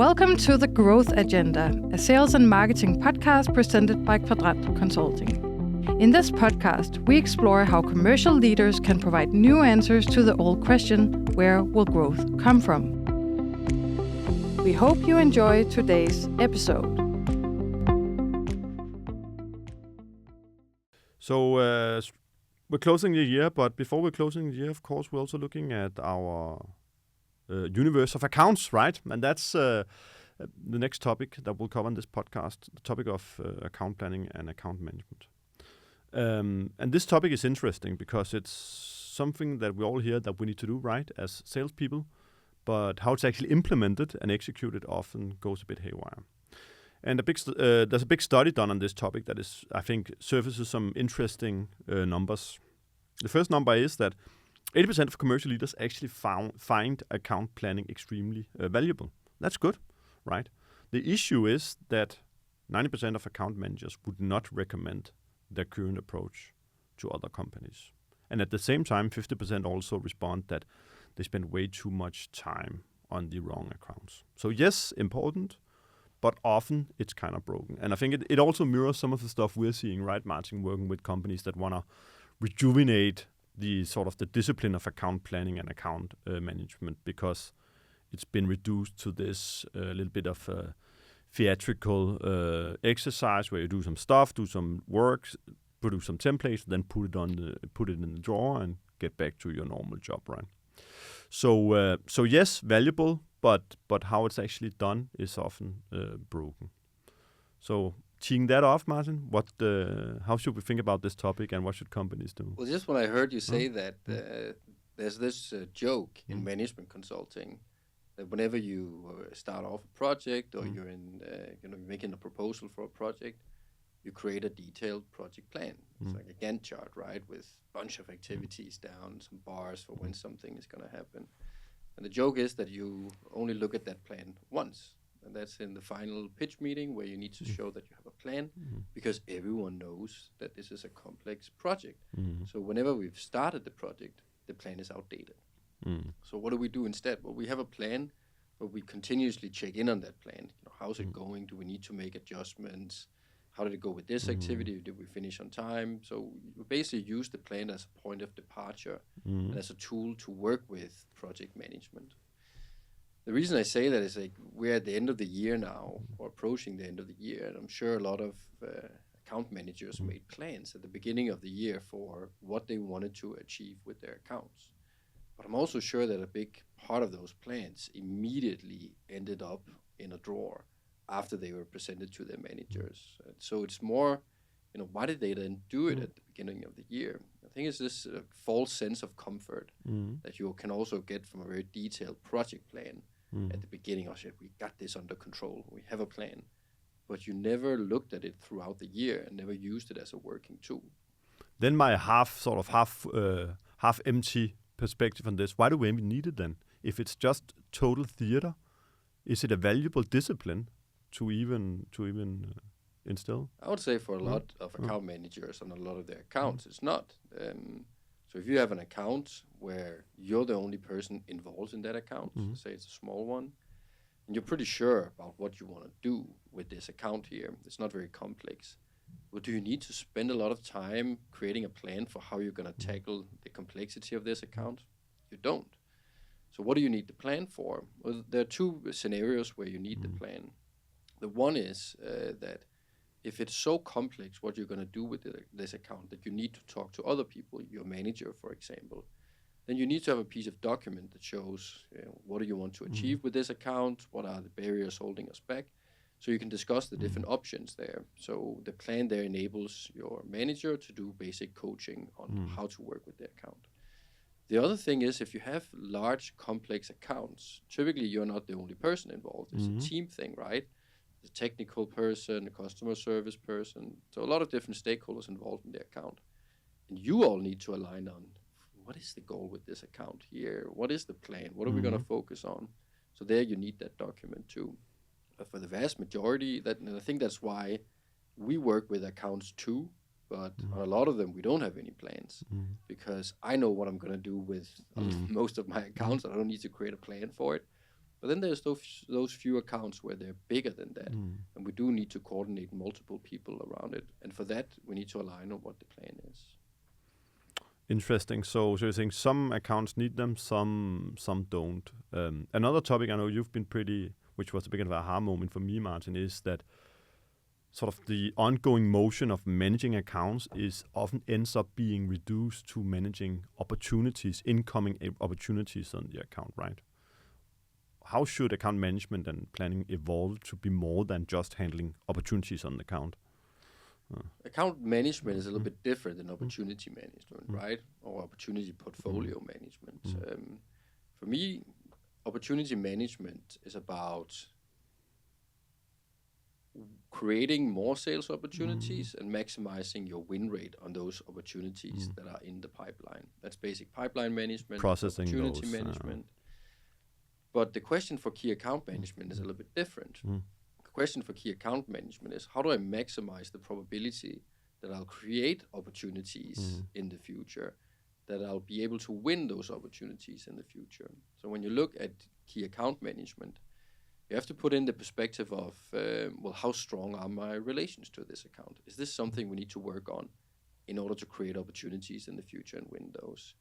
Welcome to The Growth Agenda, a sales and marketing podcast presented by Quadrant Consulting. In this podcast, we explore how commercial leaders can provide new answers to the old question, where will growth come from? We hope you enjoy today's episode. So we're closing the year, but before we're closing the year, of course, we're also looking at our universe of accounts, right? And that's the next topic that we'll cover in this podcast, the topic of account planning and account management. And this topic is interesting because it's something that we all hear that we need to do, right, as salespeople, but how it's actually implemented and executed often goes a bit haywire. And there's a big study done on this topic that is, I think, surfaces some interesting numbers. The first number is that 80% of commercial leaders actually find account planning extremely valuable. That's good, right? The issue is that 90% of account managers would not recommend their current approach to other companies. And at the same time, 50% also respond that they spend way too much time on the wrong accounts. So yes, important, but often it's kind of broken. And I think it also mirrors some of the stuff we're seeing, right, Martin, working with companies that want to rejuvenate the sort of the discipline of account planning and account management, because it's been reduced to this little bit of a theatrical exercise where you do some stuff, do some work, produce some templates, then put it in the drawer and get back to your normal job, right? So yes, valuable, but how it's actually done is often broken. So teeing that off, Martin, how should we think about this topic and what should companies do? Well, just when I heard you say that, there's this joke in management consulting that whenever you start off a project or you're making a proposal for a project, you create a detailed project plan. It's like a Gantt chart, right, with a bunch of activities down, some bars for when something is going to happen. And the joke is that you only look at that plan once. And that's in the final pitch meeting where you need to show that you have a plan, because everyone knows that this is a complex project. So whenever we've started the project, the plan is outdated. So what do we do instead? Well, we have a plan, but we continuously check in on that plan. How's it going? Do we need to make adjustments? How did it go with this activity? Did we finish on time? So you basically use the plan as a point of departure and as a tool to work with project management. The reason I say that is like we're at the end of the year now, or approaching the end of the year, and I'm sure a lot of account managers made plans at the beginning of the year for what they wanted to achieve with their accounts. But I'm also sure that a big part of those plans immediately ended up in a drawer after they were presented to their managers. So it's more, why did they then do it at the beginning of the year? I think it's this false sense of comfort that you can also get from a very detailed project plan at the beginning. Oh shit, we got this under control. We have a plan. But you never looked at it throughout the year and never used it as a working tool. Then my half empty perspective on this, why do we even need it then? If it's just total theater, is it a valuable discipline to even instill? I would say for a lot of account managers on a lot of their accounts, it's not. So if you have an account where you're the only person involved in that account, say it's a small one, and you're pretty sure about what you want to do with this account here, it's not very complex. Well, do you need to spend a lot of time creating a plan for how you're going to tackle the complexity of this account? You don't. So what do you need the plan for? Well, there are two scenarios where you need the plan. The one is that if it's so complex what you're going to do with this account that you need to talk to other people, your manager, for example, then you need to have a piece of document that shows what do you want to achieve with this account, what are the barriers holding us back, so you can discuss the different options there. So the plan there enables your manager to do basic coaching on how to work with the account. The other thing is, if you have large, complex accounts, typically you're not the only person involved. It's a team thing, right? The technical person, the customer service person. So a lot of different stakeholders involved in the account. And you all need to align on what is the goal with this account here? What is the plan? What are we going to focus on? So there you need that document too. But for the vast majority, and I think that's why we work with accounts too, but on a lot of them we don't have any plans because I know what I'm going to do with most of my accounts. I don't need to create a plan for it. But then there's those few accounts where they're bigger than that, and we do need to coordinate multiple people around it. And for that, we need to align on what the plan is. Interesting. So you're saying some accounts need them, some don't. Another topic I know you've been which was a bit of an aha moment for me, Martin, is that sort of the ongoing motion of managing accounts often ends up being reduced to managing opportunities, incoming opportunities on the account, right? How should account management and planning evolve to be more than just handling opportunities on the account? Account management is a little bit different than opportunity management, right? Or opportunity portfolio management. For me, opportunity management is about creating more sales opportunities and maximizing your win rate on those opportunities that are in the pipeline. That's basic pipeline management, processing opportunity those, management. But the question for key account management is a little bit different. The question for key account management is, how do I maximize the probability that I'll create opportunities in the future, that I'll be able to win those opportunities in the future? So when you look at key account management, you have to put in the perspective of, how strong are my relations to this account? Is this something we need to work on in order to create opportunities in the future and win those?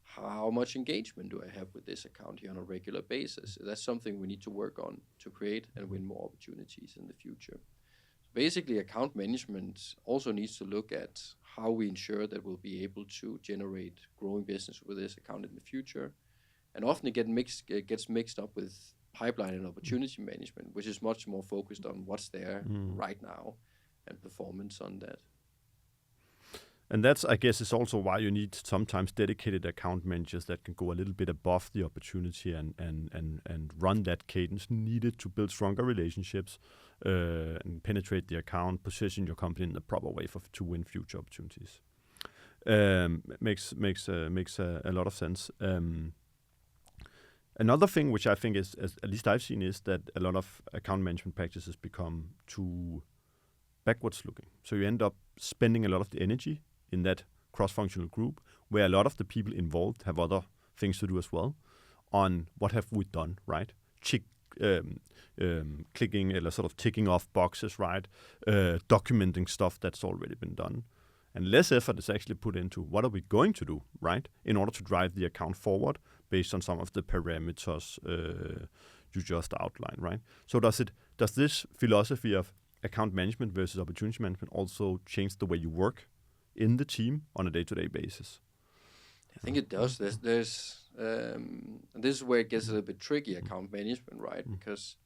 How much engagement do I have with this account here on a regular basis? That's something we need to work on to create and win more opportunities in the future. So basically, account management also needs to look at how we ensure that we'll be able to generate growing business with this account in the future. And often it gets mixed up with pipeline and opportunity management, which is much more focused on what's there right now and performance on that. And that's, I guess, is also why you need sometimes dedicated account managers that can go a little bit above the opportunity and run that cadence needed to build stronger relationships and penetrate the account, position your company in the proper way to win future opportunities. Makes a lot of sense. Another thing which I think is, at least I've seen, is that a lot of account management practices become too backwards looking. So you end up spending a lot of the energy in that cross-functional group, where a lot of the people involved have other things to do as well, on what have we done, right? Clicking, or sort of ticking off boxes, right? Documenting stuff that's already been done. And less effort is actually put into what are we going to do, right? In order to drive the account forward based on some of the parameters you just outlined, right? So does this philosophy of account management versus opportunity management also change the way you work in the team on a day-to-day basis? I think it does. There's and this is where it gets a little bit tricky, account management, right? Because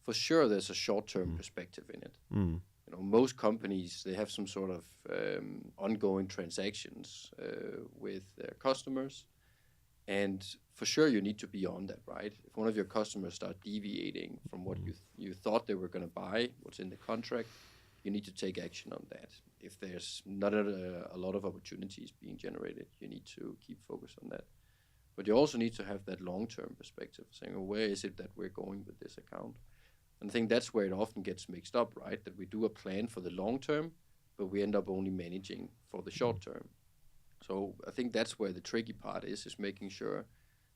for sure there's a short-term perspective in it. You know, most companies, they have some sort of ongoing transactions with their customers, and for sure you need to be on that, right? If one of your customers start deviating from what you thought they were going to buy, what's in the contract, you need to take action on that. If there's not a lot of opportunities being generated, you need to keep focus on that. But you also need to have that long-term perspective, saying, well, where is it that we're going with this account? And I think that's where it often gets mixed up, right? That we do a plan for the long term, but we end up only managing for the short term. So I think that's where the tricky part is making sure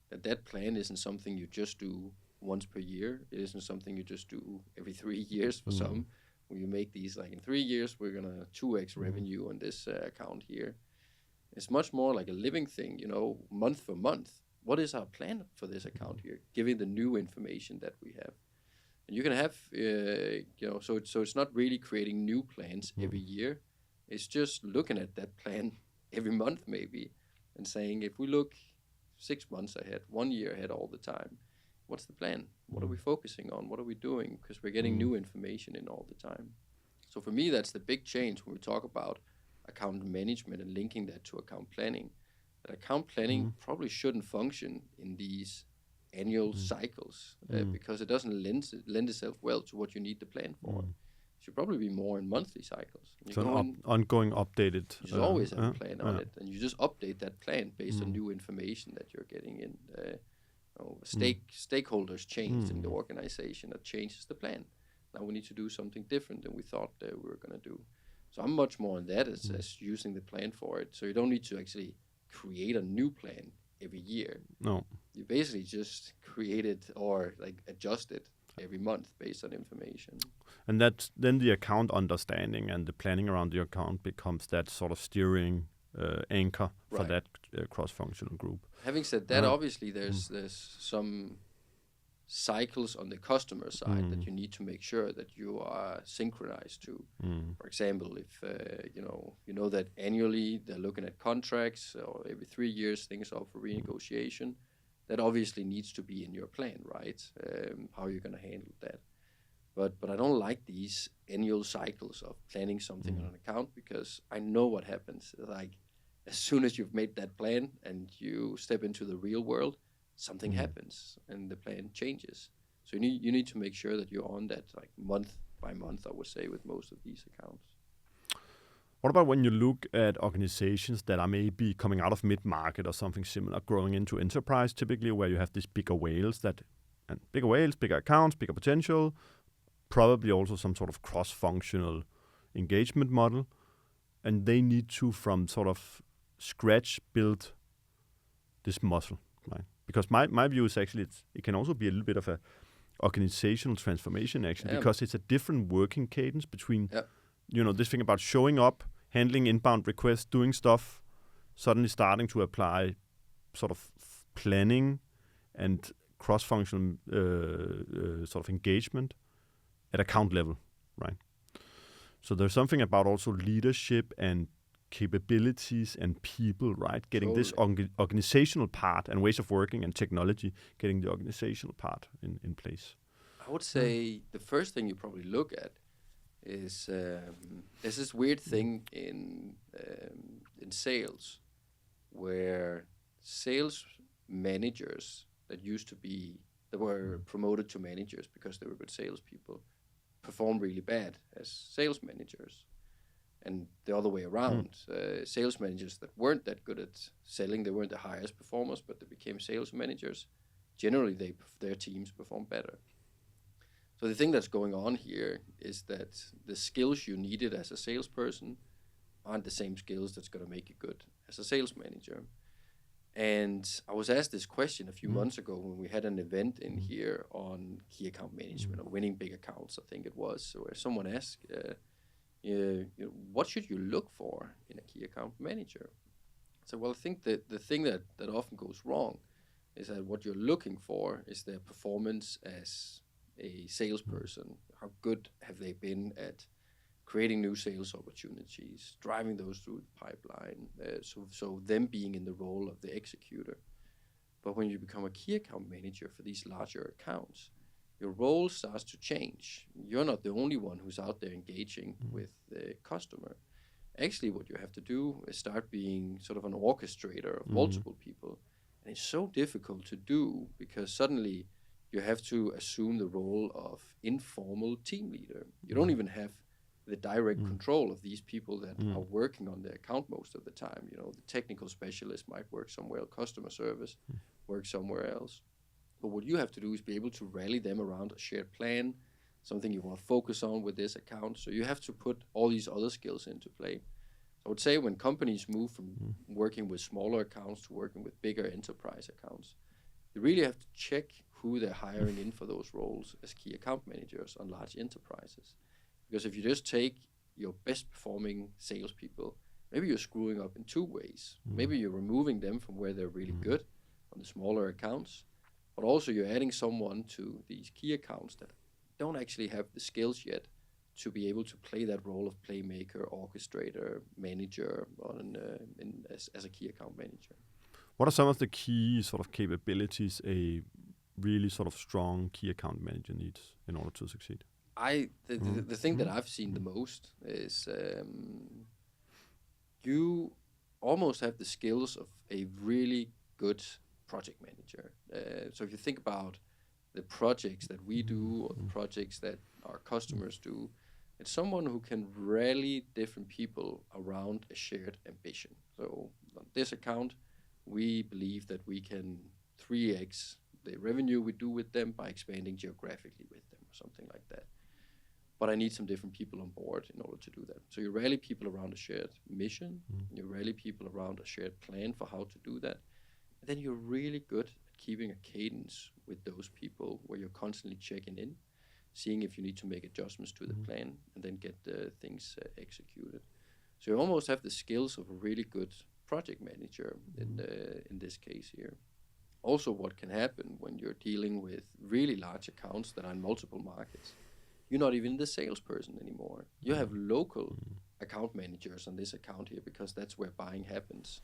that that plan isn't something you just do once per year. It isn't something you just do every 3 years for some. When you make these, like in 3 years, we're going to 2x revenue on this account here. It's much more like a living thing, you know, month for month. What is our plan for this account here, given the new information that we have? And you can have, so it's not really creating new plans every year. It's just looking at that plan every month maybe and saying, if we look 6 months ahead, 1 year ahead all the time, what's the plan? What are we focusing on? What are we doing? Because we're getting new information in all the time. So for me, that's the big change when we talk about account management and linking that to account planning. That account planning probably shouldn't function in these annual cycles because it doesn't lend itself well to what you need to plan for. It should probably be more in monthly cycles. So ongoing updated. You should always have a plan on it, and you just update that plan based on new information that you're getting in. Stakeholders changed in the organization, that changes the plan. Now we need to do something different than we thought we were going to do. So I'm much more on that as using the plan for it. So you don't need to actually create a new plan every year. No. you basically just create it or like adjust it every month based on information. And that then the account understanding and the planning around the account becomes that sort of steering anchor for that cross-functional group. Having said that, obviously there's some cycles on the customer side that you need to make sure that you are synchronized to. For example, if you know that annually they're looking at contracts, or every 3 years things are up for renegotiation, that obviously needs to be in your plan, right? How you're going to handle that. But I don't like these annual cycles of planning something on an account, because I know what happens. Like, as soon as you've made that plan and you step into the real world, something happens and the plan changes. So you need to make sure that you're on that, like, month by month, I would say, with most of these accounts. What about when you look at organizations that are maybe coming out of mid-market or something similar, growing into enterprise, typically where you have these bigger whales, bigger accounts, bigger potential, probably also some sort of cross-functional engagement model, and they need to, from sort of scratch, build this muscle, right? Because my view is actually it can also be a little bit of a organizational transformation, actually, because it's a different working cadence between, this thing about showing up, handling inbound requests, doing stuff, suddenly starting to apply sort of planning and cross-functional sort of engagement at account level, right? So there's something about also leadership and capabilities and people, right? Getting this organizational part and ways of working and technology, getting the organizational part in place. I would say the first thing you probably look at is there's this weird thing in sales where sales managers that were promoted to managers because they were good salespeople perform really bad as sales managers. And the other way around, sales managers that weren't that good at selling, they weren't the highest performers, but they became sales managers. Generally, their teams perform better. So the thing that's going on here is that the skills you needed as a salesperson aren't the same skills that's going to make you good as a sales manager. And I was asked this question a few months ago when we had an event in here on key account management, or winning big accounts, I think it was, where someone asked, what should you look for in a key account manager? So, well, I think that the thing that often goes wrong is that what you're looking for is their performance as a salesperson. How good have they been at creating new sales opportunities, driving those through the pipeline, so them being in the role of the executor. But when you become a key account manager for these larger accounts, your role starts to change. You're not the only one who's out there engaging with the customer. Actually, what you have to do is start being sort of an orchestrator of multiple people. And it's so difficult to do because suddenly you have to assume the role of informal team leader. You don't even have the direct control of these people that are working on the account most of the time. The technical specialist might work somewhere, customer service work somewhere else. But what you have to do is be able to rally them around a shared plan, something you want to focus on with this account. So you have to put all these other skills into play. So I would say when companies move from working with smaller accounts to working with bigger enterprise accounts, you really have to check who they're hiring in for those roles as key account managers on large enterprises. Because if you just take your best performing salespeople, maybe you're screwing up in two ways. Maybe you're removing them from where they're really good on the smaller accounts, but also you're adding someone to these key accounts that don't actually have the skills yet to be able to play that role of playmaker, orchestrator, manager as a key account manager. What are some of the key sort of capabilities a really sort of strong key account manager needs in order to succeed? The thing that I've seen the most is you almost have the skills of a really good project manager. So if you think about the projects that we do or the projects that our customers do, it's someone who can rally different people around a shared ambition. So on this account, we believe that we can 3x the revenue we do with them by expanding geographically with them or something like that. But I need some different people on board in order to do that. So you rally people around a shared mission, you rally people around a shared plan for how to do that, and then you're really good at keeping a cadence with those people where you're constantly checking in, seeing if you need to make adjustments to the plan, and then get things executed. So you almost have the skills of a really good project manager in this case here. Also, what can happen when you're dealing with really large accounts that are in multiple markets, you're not even the salesperson anymore. You have local account managers on this account here because that's where buying happens.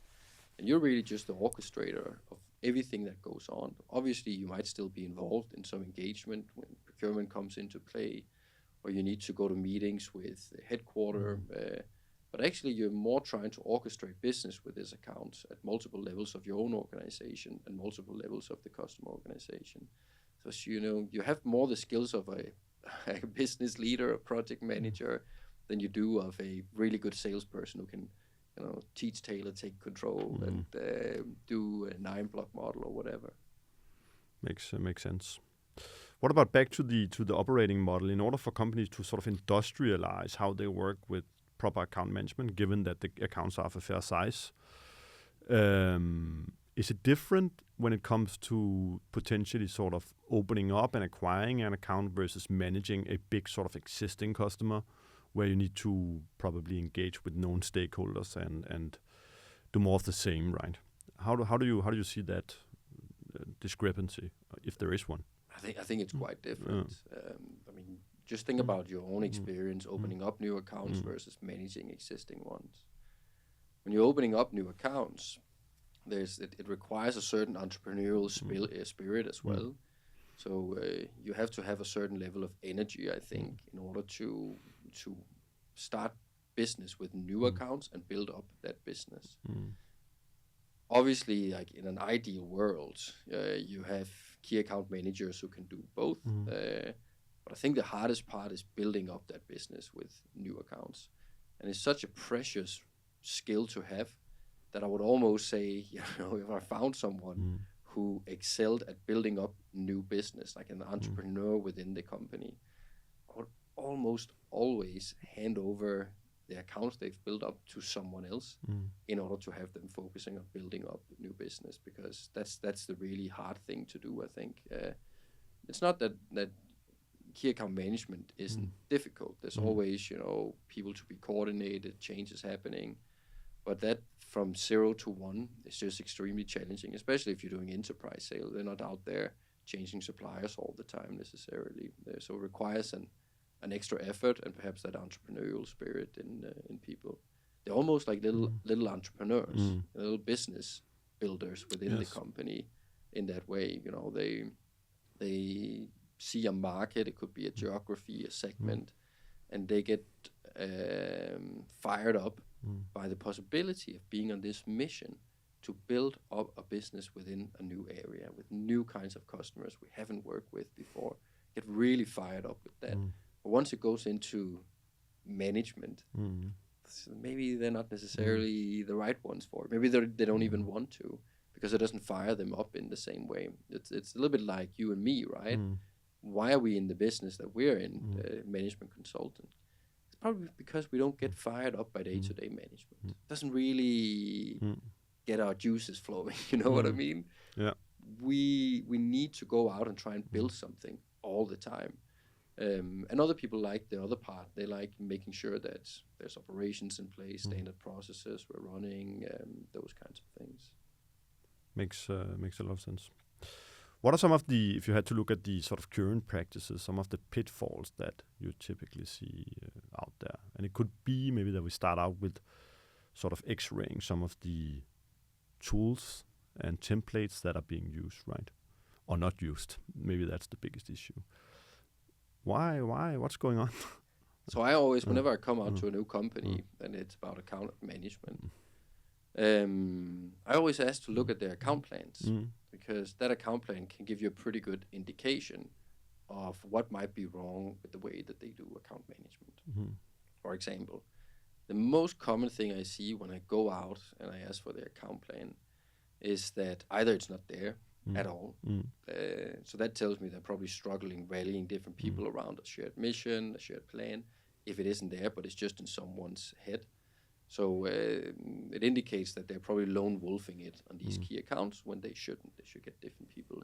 And you're really just the orchestrator of everything that goes on. Obviously, you might still be involved in some engagement when procurement comes into play, or you need to go to meetings with the headquarters. But actually, you're more trying to orchestrate business with this account at multiple levels of your own organization and multiple levels of the customer organization. So you have more the skills of a business leader, a project manager, than you do of a really good salesperson who can, teach Taylor, take control, and do a 9-block model or whatever. Makes sense. What about back to the operating model? In order for companies to sort of industrialize how they work with proper account management, given that the accounts are of a fair size, is it different when it comes to potentially sort of opening up and acquiring an account versus managing a big sort of existing customer, where you need to probably engage with known stakeholders and do more of the same, right? How do you see that discrepancy, if there is one? I think it's quite different. Just think about your own experience opening up new accounts versus managing existing ones. When you're opening up new accounts, it requires a certain entrepreneurial spirit as well. So you have to have a certain level of energy, I think, in order to start business with new accounts and build up that business. Obviously, like in an ideal world, you have key account managers who can do both. But I think the hardest part is building up that business with new accounts. And it's such a precious skill to have that I would almost say, if I found someone who excelled at building up new business, like an entrepreneur within the company, I would almost always hand over the accounts they've built up to someone else in order to have them focusing on building up new business, because that's the really hard thing to do, I think. It's not that key account management isn't difficult. There's always, people to be coordinated, changes happening. But that from 0 to 1 is just extremely challenging, especially if you're doing enterprise sales. They're not out there changing suppliers all the time necessarily. So it requires an extra effort and perhaps that entrepreneurial spirit in people. They're almost like little entrepreneurs, little business builders within the company in that way. They see a market, it could be a geography, a segment, and they get fired up by the possibility of being on this mission to build up a business within a new area with new kinds of customers we haven't worked with before. Get really fired up with that. But once it goes into management, maybe they're not necessarily the right ones for it. Maybe they don't even want to, because it doesn't fire them up in the same way. It's a little bit like you and me, right? Why are we in the business that we're in, management consultant? It's probably because we don't get fired up by day-to-day management. It doesn't really get our juices flowing, you know what I mean? Yeah. We need to go out and try and build something all the time. And other people like the other part. They like making sure that there's operations in place, standard processes we're running, those kinds of things. Makes a lot of sense. What are some of the, if you had to look at the sort of current practices, some of the pitfalls that you typically see out there? And it could be maybe that we start out with sort of x-raying some of the tools and templates that are being used, right? Or not used. Maybe that's the biggest issue. Why? What's going on? So I always, whenever I come out to a new company and it's about account management, I always ask to look at their account plans, because that account plan can give you a pretty good indication of what might be wrong with the way that they do account management. For example, the most common thing I see when I go out and I ask for their account plan is that either it's not there at all. So that tells me they're probably struggling rallying different people around a shared mission, a shared plan, if it isn't there, but it's just in someone's head. So it indicates that they're probably lone wolfing it on these key accounts when they shouldn't. They should get different people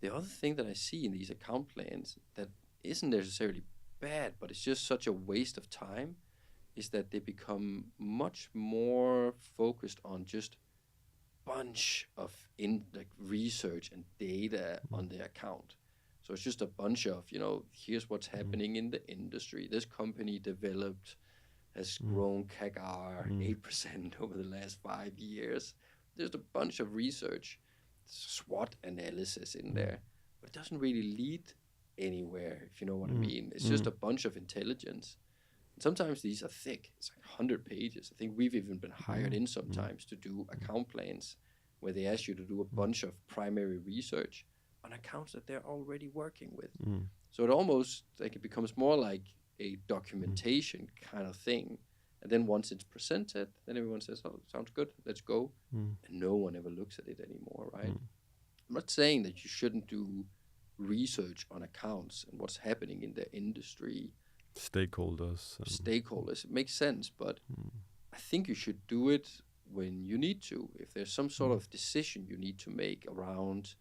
The other thing that I see in these account plans that isn't necessarily bad, but it's just such a waste of time, is that they become much more focused on just bunch of research and data on the account. So it's just a bunch of, here's what's happening in the industry. This company has grown CAGR 8% over the last 5 years. There's a bunch of research, SWOT analysis in there, but it doesn't really lead anywhere, if you know what I mean. It's just a bunch of intelligence. And sometimes these are thick. It's like 100 pages. I think we've even been hired in sometimes to do account plans where they ask you to do a bunch of primary research on accounts that they're already working with. So it becomes more like a documentation kind of thing. And then once it's presented, then everyone says, oh, sounds good, let's go. And no one ever looks at it anymore, right? I'm not saying that you shouldn't do research on accounts and what's happening in the industry. Stakeholders. It makes sense, but I think you should do it when you need to. If there's some sort of decision you need to make around,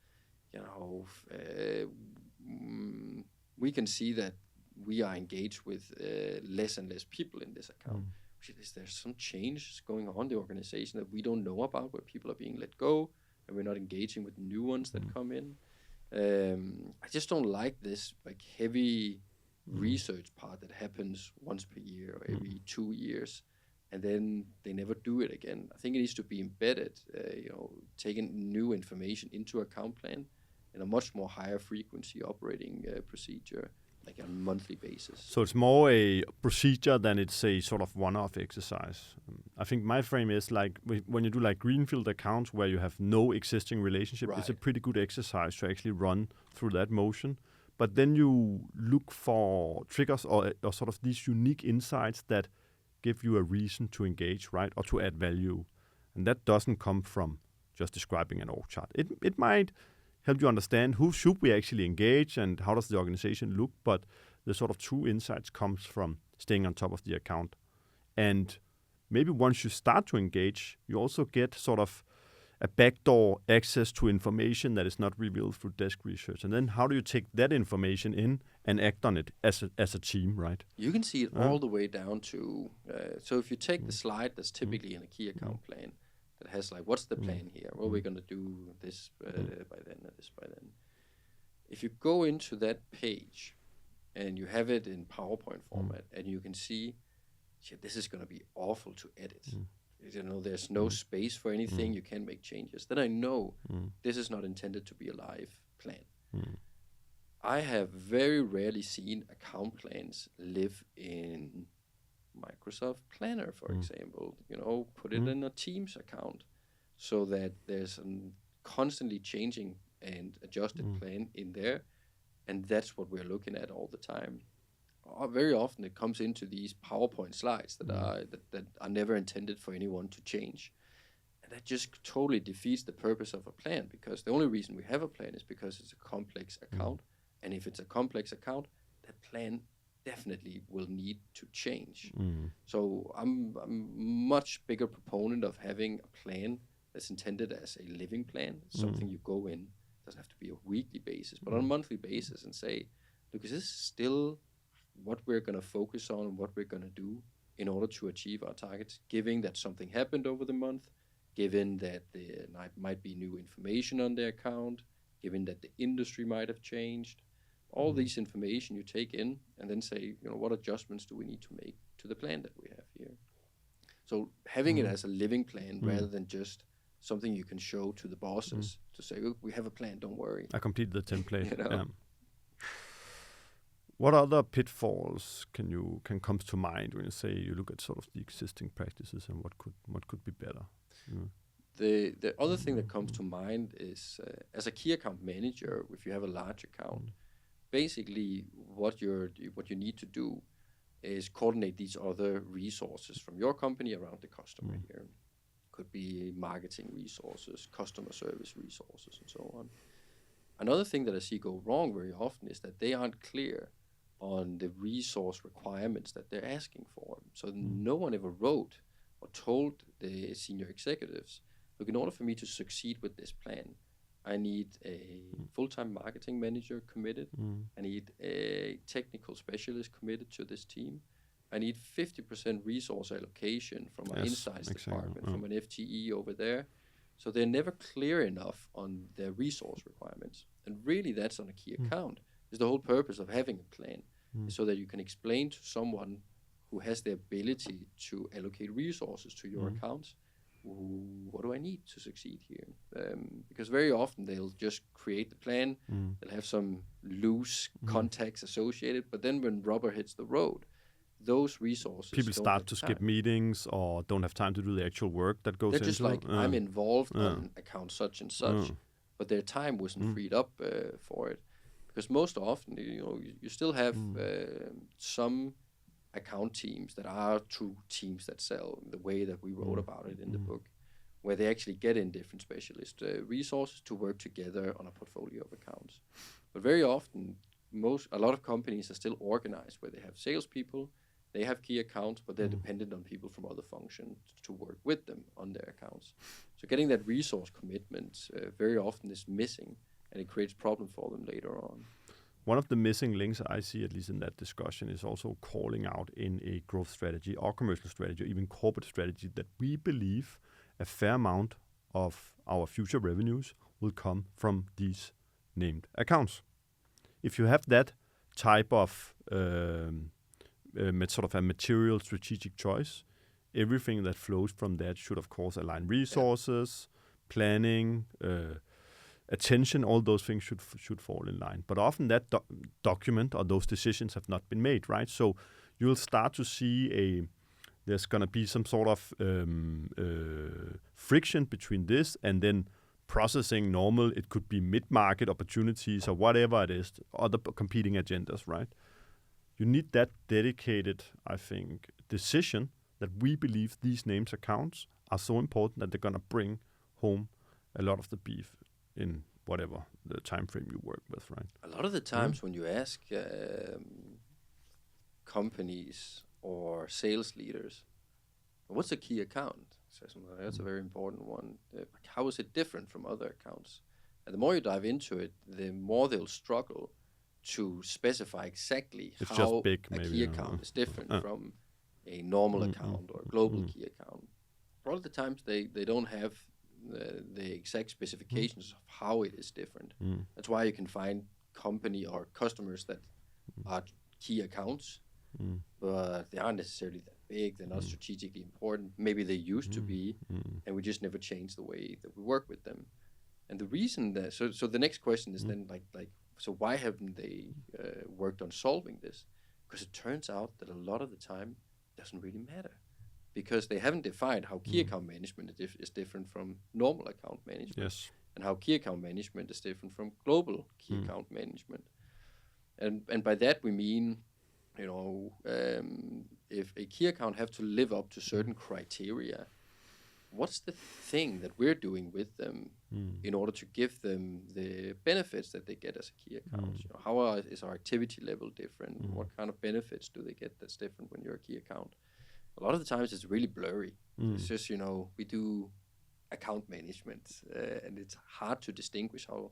we can see that we are engaged with less and less people in this account. Is there some change going on in the organization that we don't know about, where people are being let go and we're not engaging with new ones that come in? I just don't like this heavy research part that happens once per year or every 2 years, and then they never do it again. I think it needs to be embedded, taking new information into account plan in a much more higher frequency operating procedure, like on a monthly basis. So it's more a procedure than it's a sort of one-off exercise. I think my frame is like when you do like greenfield accounts where you have no existing relationship, it's a pretty good exercise to actually run through that motion. But then you look for triggers or sort of these unique insights that give you a reason to engage, right, or to add value. And that doesn't come from just describing an org chart. It might help you understand who should we actually engage and how does the organization look, but the sort of true insights comes from staying on top of the account. And maybe once you start to engage, you also get sort of a backdoor access to information that is not revealed through desk research. And then how do you take that information in and act on it as a team, right? You can see it all the way down to, so if you take the slide that's typically in a key account plan, that has like, what's the plan here? Well, we're going to do this by then and this by then. If you go into that page and you have it in PowerPoint format and you can see, shit, this is going to be awful to edit. There's no space for anything. You can't make changes. Then I know this is not intended to be a live plan. I have very rarely seen account plans live in Microsoft Planner, for example. Put it in a Teams account so that there's a constantly changing and adjusted plan in there, and that's what we're looking at all the time. Very often it comes into these PowerPoint slides that are never intended for anyone to change. And that just totally defeats the purpose of a plan, because the only reason we have a plan is because it's a complex account. And if it's a complex account, that plan definitely will need to change. So I'm much bigger proponent of having a plan that's intended as a living plan. It's something you go in. It doesn't have to be a weekly basis, but on a monthly basis, and say, look, is this still what we're going to focus on and what we're going to do in order to achieve our targets, given that something happened over the month, given that there might be new information on the account, given that the industry might have changed. All these information you take in and then say, what adjustments do we need to make to the plan that we have here? So having it as a living plan rather than just something you can show to the bosses to say, look, we have a plan, don't worry. I completed the template. What other pitfalls can come to mind when you say you look at sort of the existing practices and what could be better? The other thing that comes to mind is as a key account manager, if you have a large account, basically what you need to do is coordinate these other resources from your company around the customer here. Could be marketing resources, customer service resources, and so on. Another thing that I see go wrong very often is that they aren't clear on the resource requirements that they're asking for. So no one ever wrote or told the senior executives, look, in order for me to succeed with this plan, I need a full-time marketing manager committed. I need a technical specialist committed to this team. I need 50% resource allocation from our insights department, from an FTE over there. So they're never clear enough on their resource requirements. And really that's on a key account. Is the whole purpose of having a plan, so that you can explain to someone who has the ability to allocate resources to your accounts, what do I need to succeed here? Because very often they'll just create the plan, they'll have some loose contacts associated, but then when rubber hits the road, those resources people start to skip meetings or don't have time to do the actual work that goes into it. They're just like, I'm involved on account such and such, but their time wasn't freed up for it. Because most often, you still have some account teams that are true teams that sell, the way that we wrote about it in the book, where they actually get in different specialist resources to work together on a portfolio of accounts. But very often, a lot of companies are still organized where they have salespeople, they have key accounts, but they're dependent on people from other functions to work with them on their accounts. So getting that resource commitment very often is missing, and it creates problems for them later on. One of the missing links I see, at least in that discussion, is also calling out in a growth strategy or commercial strategy or even corporate strategy that we believe a fair amount of our future revenues will come from these named accounts. If you have that type of sort of a material strategic choice, everything that flows from that should, of course, align resources, planning, attention. All those things should fall in line. But often that document or those decisions have not been made, right? So you'll start to see there's going to be some sort of friction between this and then processing normal. It could be mid-market opportunities or whatever it is, other competing agendas, right? You need that dedicated, I think, decision that we believe these names accounts are so important that they're going to bring home a lot of the beef in whatever the time frame you work with, right? A lot of the times when you ask companies or sales leaders, what's a key account? So that's a very important one. How is it different from other accounts? And the more you dive into it, the more they'll struggle to specify exactly how a key account is different from a normal account or a global key account. A lot of the times they don't have the exact specifications of how it is different. That's why you can find company or customers that are key accounts, but they aren't necessarily that big. They're not strategically important. Maybe they used to be, and we just never changed the way that we work with them. And the reason that so the next question is then like so why haven't they worked on solving this? Because it turns out that a lot of the time it doesn't really matter, because they haven't defined how key account management is different from normal account management, and how key account management is different from global key account management. And by that we mean, if a key account have to live up to certain criteria, what's the thing that we're doing with them in order to give them the benefits that they get as a key account? How is our activity level different? What kind of benefits do they get that's different when you're a key account? A lot of the times it's really blurry. It's just, we do account management, and it's hard to distinguish how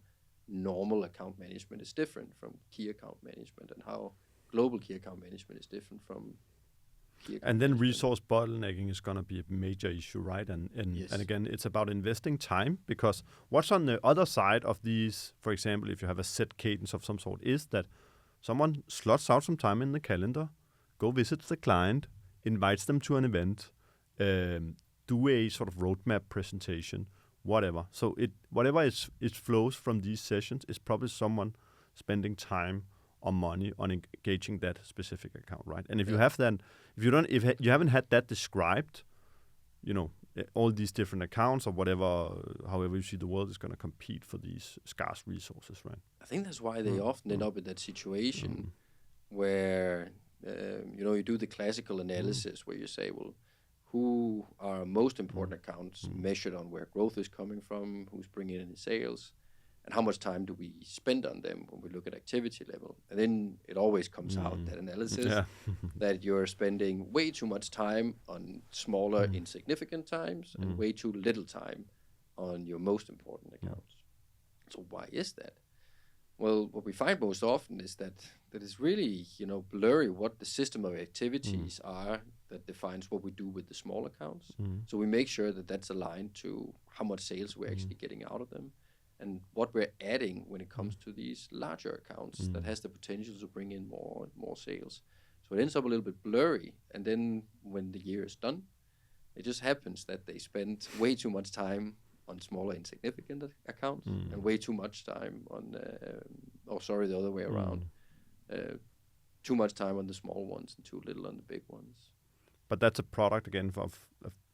normal account management is different from key account management, and how global key account management is different from key account and then management. resource bottlenecking is going to be a major issue, right? And again, it's about investing time, because what's on the other side of these, for example, if you have a set cadence of some sort, is that someone slots out some time in the calendar, go visits the client, invites them to an event, do a sort of roadmap presentation, whatever. So whatever it flows from these sessions is probably someone spending time or money on engaging that specific account, right? And if you have that, if you haven't had that described, all these different accounts or whatever, however you see the world is going to compete for these scarce resources, right? I think that's why they often end up in that situation where you do the classical analysis where you say, well, who are most important accounts measured on where growth is coming from, who's bringing in sales, and how much time do we spend on them when we look at activity level? And then it always comes out, that analysis, that you're spending way too much time on smaller, insignificant times and way too little time on your most important accounts. So why is that? Well, what we find most often is that it's really, blurry what the system of activities are that defines what we do with the small accounts. So we make sure that that's aligned to how much sales we're actually getting out of them and what we're adding when it comes to these larger accounts that has the potential to bring in more sales. So it ends up a little bit blurry. And then when the year is done, it just happens that they spend way too much time on smaller insignificant accounts and way too much time on, the other way around. Too much time on the small ones and too little on the big ones. But that's a product, again, of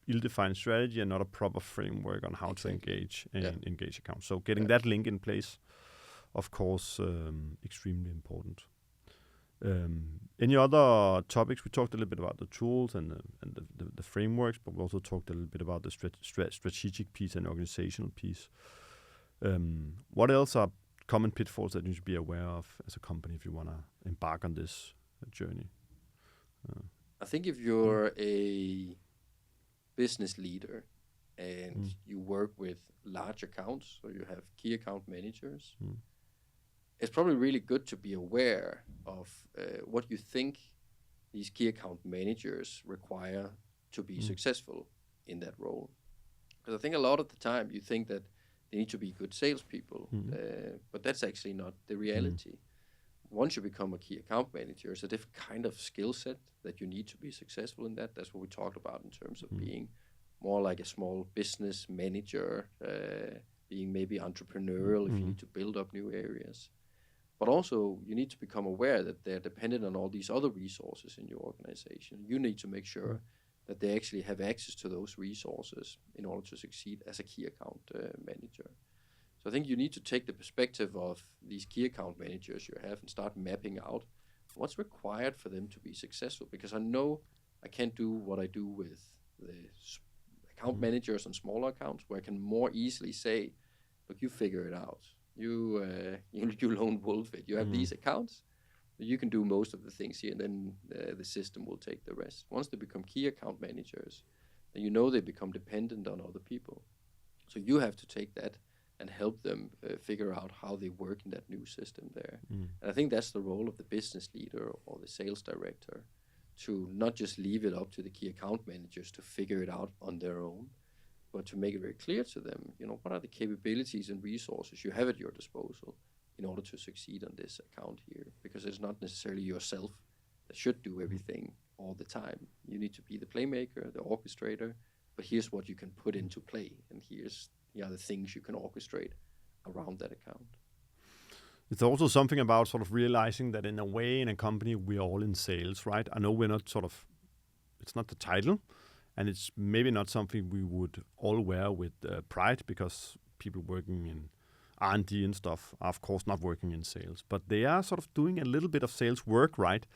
ill-defined strategy and not a proper framework on how to engage accounts. So getting that link in place, of course, extremely important. Any other topics? We talked a little bit about the tools and the frameworks, but we also talked a little bit about the strategic piece and organizational piece. What else are common pitfalls that you should be aware of as a company if you want to embark on this journey? I think if you're a business leader and you work with large accounts or you have key account managers, it's probably really good to be aware of what you think these key account managers require to be successful in that role. Because I think a lot of the time you think that they need to be good salespeople, but that's actually not the reality. Once you become a key account manager, it's a different kind of skill set that you need to be successful in that. That's what we talked about in terms of being more like a small business manager, being maybe entrepreneurial if you need to build up new areas. But also, you need to become aware that they're dependent on all these other resources in your organization. You need to make sure that they actually have access to those resources in order to succeed as a key account manager. So I think you need to take the perspective of these key account managers you have and start mapping out what's required for them to be successful. Because I know I can't do what I do with the account managers on smaller accounts, where I can more easily say, look, you figure it out. You lone wolf it. You have these accounts. You can do most of the things here, and then the system will take the rest. Once they become key account managers, then they become dependent on other people. So you have to take that and help them figure out how they work in that new system there. And I think that's the role of the business leader or the sales director, to not just leave it up to the key account managers to figure it out on their own, but to make it very clear to them, what are the capabilities and resources you have at your disposal in order to succeed on this account here. Because it's not necessarily yourself that should do everything all the time. You need to be the playmaker, the orchestrator, but here's what you can put into play, and here's the other things you can orchestrate around that account. It's also something about sort of realizing that in a way in a company we are all in sales, right? I know we're not it's not the title, and it's maybe not something we would all wear with pride, because people working in R&D and stuff are of course not working in sales, but they are sort of doing a little bit of sales work, right?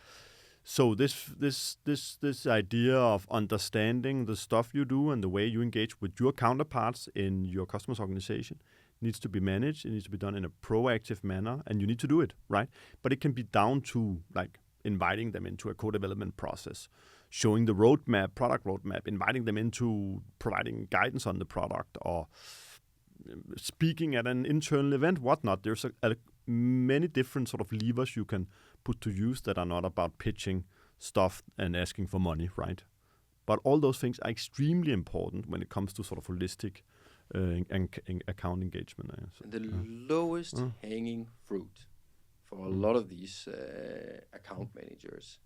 So this idea of understanding the stuff you do and the way you engage with your counterparts in your customer's organization needs to be managed. It needs to be done in a proactive manner, and you need to do it, right? But it can be down to like inviting them into a co-development process, showing the roadmap, product roadmap, inviting them into providing guidance on the product, or speaking at an internal event, whatnot. There's many different sort of levers you can put to use that are not about pitching stuff and asking for money, right? But all those things are extremely important when it comes to sort of holistic account engagement. And the lowest hanging fruit for a lot of these account managers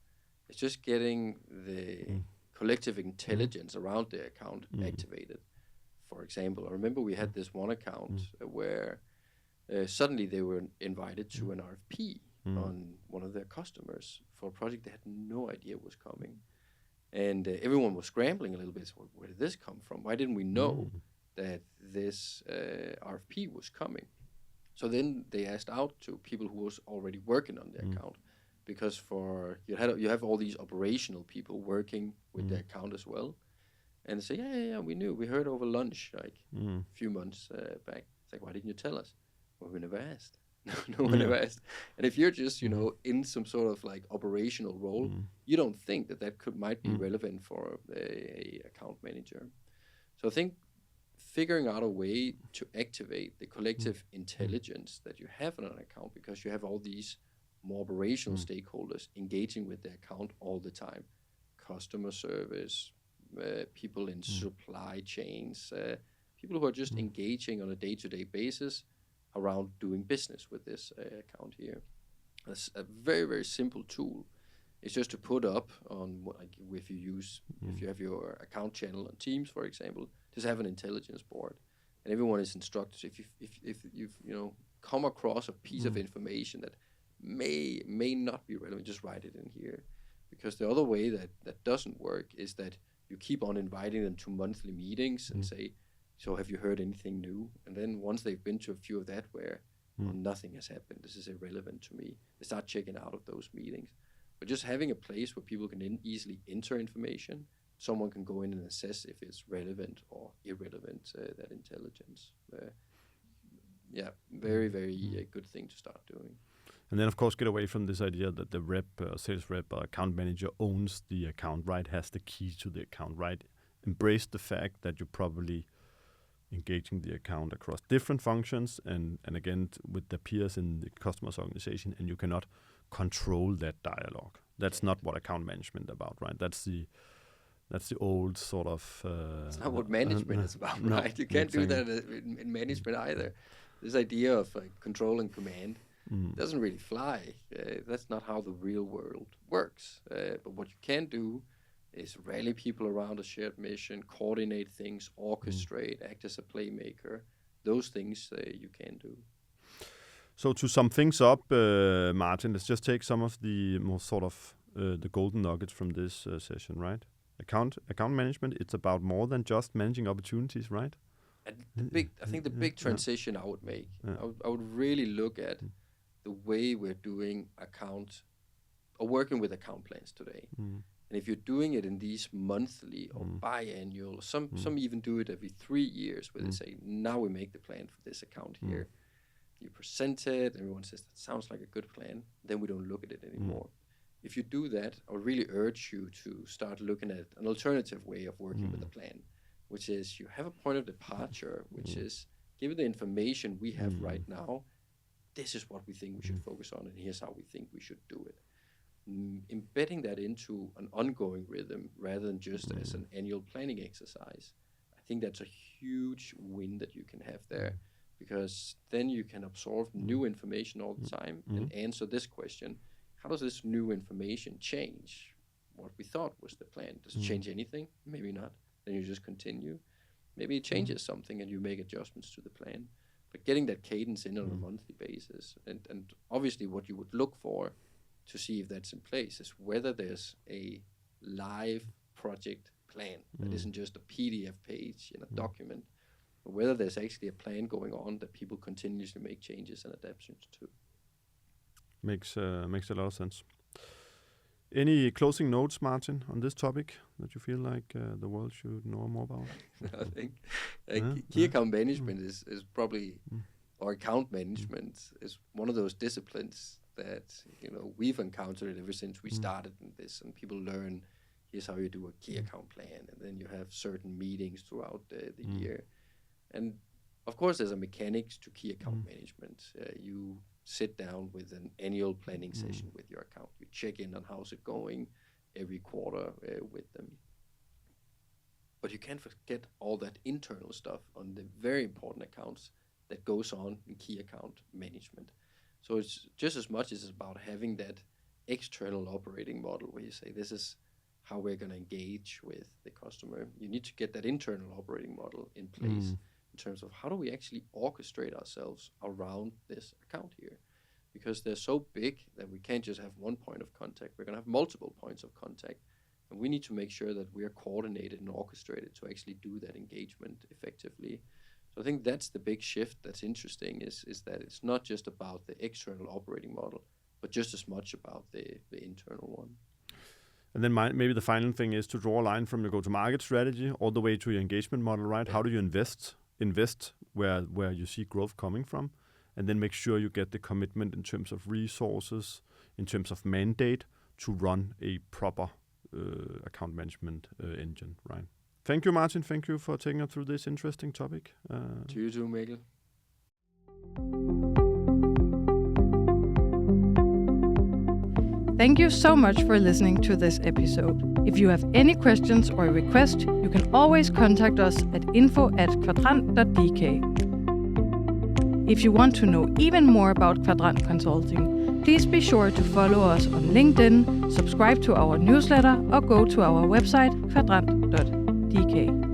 is just getting the collective intelligence around the account activated. For example, I remember we had this one account where suddenly they were invited to an RFP on one of their customers for a project they had no idea was coming. And everyone was scrambling a little bit. So where did this come from? Why didn't we know that this RFP was coming? So then they asked out to people who was already working on the account, because you have all these operational people working with the account as well. And they say, yeah, we knew. We heard over lunch, like a few months back. It's like, why didn't you tell us? Well, we never asked. No one ever asked. And if you're just, in some sort of like operational role, you don't think that might be relevant for a account manager. So I think figuring out a way to activate the collective intelligence that you have on an account, because you have all these more operational stakeholders engaging with the account all the time. Customer service, people in supply chains, people who are just engaging on a day-to-day basis around doing business with this account here. That's a very, very simple tool. It's just to put up on, like, if you have your account channel on Teams, for example, just have an intelligence board, and everyone is instructed. If you've come across a piece of information that may not be relevant, just write it in here. Because the other way that doesn't work is that you keep on inviting them to monthly meetings and say, so have you heard anything new? And then once they've been to a few of that where nothing has happened, this is irrelevant to me, they start checking out of those meetings. But just having a place where people can easily enter information, someone can go in and assess if it's relevant or irrelevant, that intelligence. Very, very good thing to start doing. And then, of course, get away from this idea that the sales rep, or account manager owns the account, right? Has the key to the account, right? Embrace the fact that you're probably engaging the account across different functions and again, with the peers in the customer's organization, and you cannot control that dialogue. That's not what account management is about, right? That's the old sort of... it's not what management is about, right? You can't do that in management either. This idea of control and command doesn't really fly. That's not how the real world works. But what you can do is rally people around a shared mission, coordinate things, orchestrate, act as a playmaker. Those things you can do. So to sum things up, Martin, let's just take some of the more sort of the golden nuggets from this session, right? Account management, it's about more than just managing opportunities, right? And I think the big transition I would make, I would really look at the way we're doing account or working with account plans today. And if you're doing it in these monthly or biannual, some even do it every 3 years, where they say, now we make the plan for this account here. You present it, everyone says, that sounds like a good plan. Then we don't look at it anymore. If you do that, I would really urge you to start looking at an alternative way of working with a plan, which is you have a point of departure, which is, given the information we have right now, this is what we think we should focus on, and here's how we think we should do it. Embedding that into an ongoing rhythm rather than just as an annual planning exercise, I think that's a huge win that you can have there, because then you can absorb new information all the time and answer this question: how does this new information change what we thought was the plan? Does it change anything? Maybe not. Then you just continue. Maybe it changes something and you make adjustments to the plan. But getting that cadence in on a monthly basis, and obviously what you would look for to see if that's in place is whether there's a live project plan that isn't just a PDF page in a document, but whether there's actually a plan going on that people continuously make changes and adaptations to. Makes a lot of sense. Any closing notes, Martin, on this topic that you feel like the world should know more about? I think key account management is probably, or account management is one of those disciplines that we've encountered ever since we started in this, and people learn, here's how you do a key account plan, and then you have certain meetings throughout the year. And of course, there's a mechanics to key account management. You sit down with an annual planning session with your account. You check in on how's it going every quarter with them. But you can't forget all that internal stuff on the very important accounts that goes on in key account management. So it's just as much as it's about having that external operating model where you say, this is how we're going to engage with the customer. You need to get that internal operating model in place in terms of how do we actually orchestrate ourselves around this account here. Because they're so big that we can't just have one point of contact. We're going to have multiple points of contact. And we need to make sure that we are coordinated and orchestrated to actually do that engagement effectively. So I think that's the big shift that's interesting, is that it's not just about the external operating model, but just as much about the internal one. And then maybe the final thing is to draw a line from your go-to-market strategy all the way to your engagement model, right? How do you invest where you see growth coming from? And then make sure you get the commitment in terms of resources, in terms of mandate to run a proper account management engine, right? Thank you, Martin. Thank you for taking us through this interesting topic. To you too, Mikkel. Thank you so much for listening to this episode. If you have any questions or requests, you can always contact us at info@kvadrant.dk. If you want to know even more about Kvadrant Consulting, please be sure to follow us on LinkedIn, subscribe to our newsletter, or go to our website kvadrant.dk.